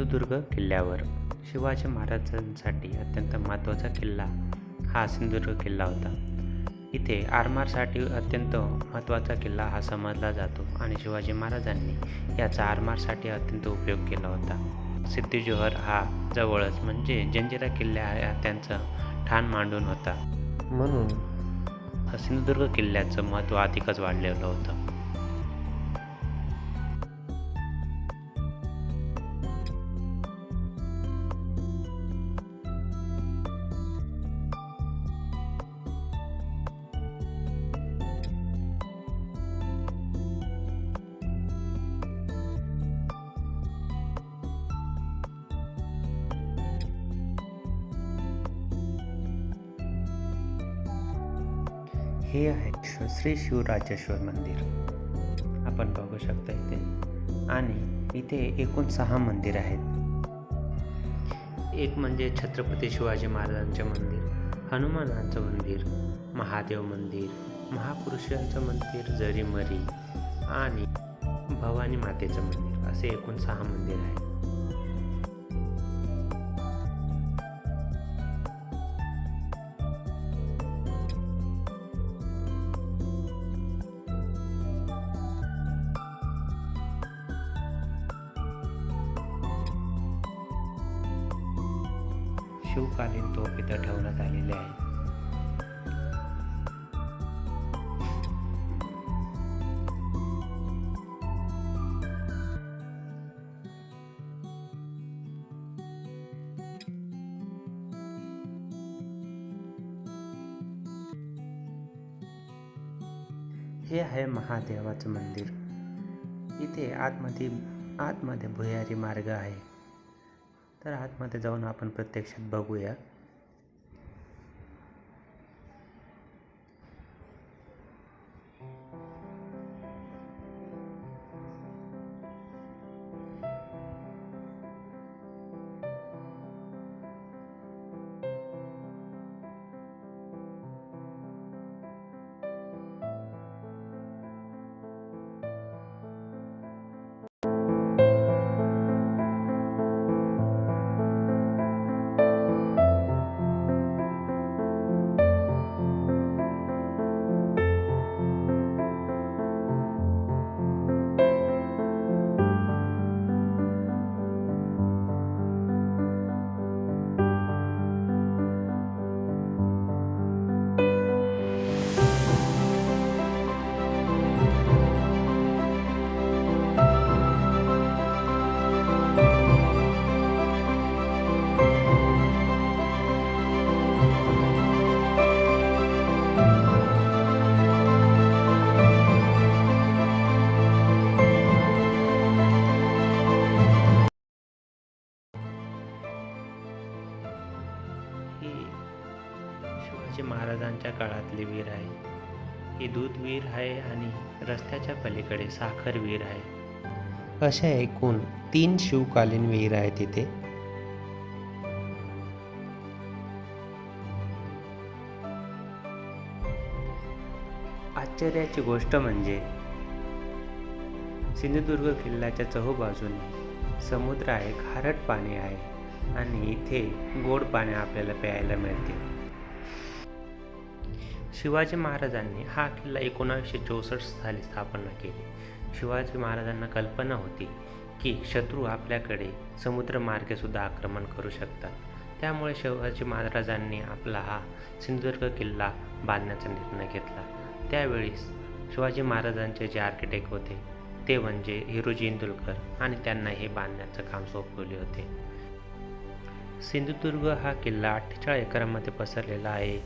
सिंधुदुर्ग किल्ल्यावर शिवाजी महाराजांसाठी अत्यंत महत्त्वाचा किल्ला हा सिंधुदुर्ग किल्ला होता. इथे आरमारासाठी अत्यंत महत्त्वाचा किल्ला हा समजला जातो आणि शिवाजी महाराजांनी याचा आरमारासाठी अत्यंत उपयोग केला होता. सिद्धी-जोहर हा जवळच म्हणजे जंजिरा किल्ला हा त्यांचा ठाण मांडून होता. म्हणून सिंधुदुर्ग किल्ल्याचं महत्त्व अधिकच वाढलेलं होतं. हे आहे श्री शिवराजेश्वर मंदिर. आपण बघू शकता इथे. आणि इथे एकूण 6 मंदिर आहेत. एक म्हणजे छत्रपती शिवाजी महाराजांचे मंदिर, हनुमानाचं मंदिर, महादेव मंदिर, महापुरुषांचं मंदिर, जरीमरी आणि भवानी मातेचं मंदिर असे एकूण 6 मंदिर आहेत. शिवकालीन तोफ इथं ठेवण्यात आलेले आहे. हे आहे महादेवाचं मंदिर. इथे आतमध्ये भुयारी मार्ग आहे. तर आतमध्ये जाऊन आपण प्रत्यक्षात बघूया. ही शिवाजी महाराजांच्या काळातली विहीर आहे. ही दूध विहीर आहे आणि रस्त्याच्या पलीकडे साखर विहीर आहे. अशा एकूण 3 शिवकालीन विहीर आहेत इथे. आश्चर्याची गोष्ट म्हणजे सिंधुदुर्ग किल्ल्याच्या चहूबाजूने समुद्र आहे, खारट पाणी आहे आणि इथे गोड पाणी आपल्याला प्यायला मिळते. शिवाजी महाराजांनी हा किल्ला 1964 साली स्थापना केली. शिवाजी महाराजांना कल्पना होती की शत्रू आपल्याकडे समुद्रमार्गे सुद्धा आक्रमण करू शकतात. त्यामुळे शिवाजी महाराजांनी आपला हा सिंधुदुर्ग किल्ला बांधण्याचा निर्णय घेतला. त्यावेळी शिवाजी महाराजांचे जे आर्किटेक्ट होते ते म्हणजे हिरोजी इंदुलकर आणि त्यांना हे बांधण्याचं काम सोपवले होते. सिंधुदुर्ग हा किल्ला 48 एकरांमध्ये पसरलेला आहे.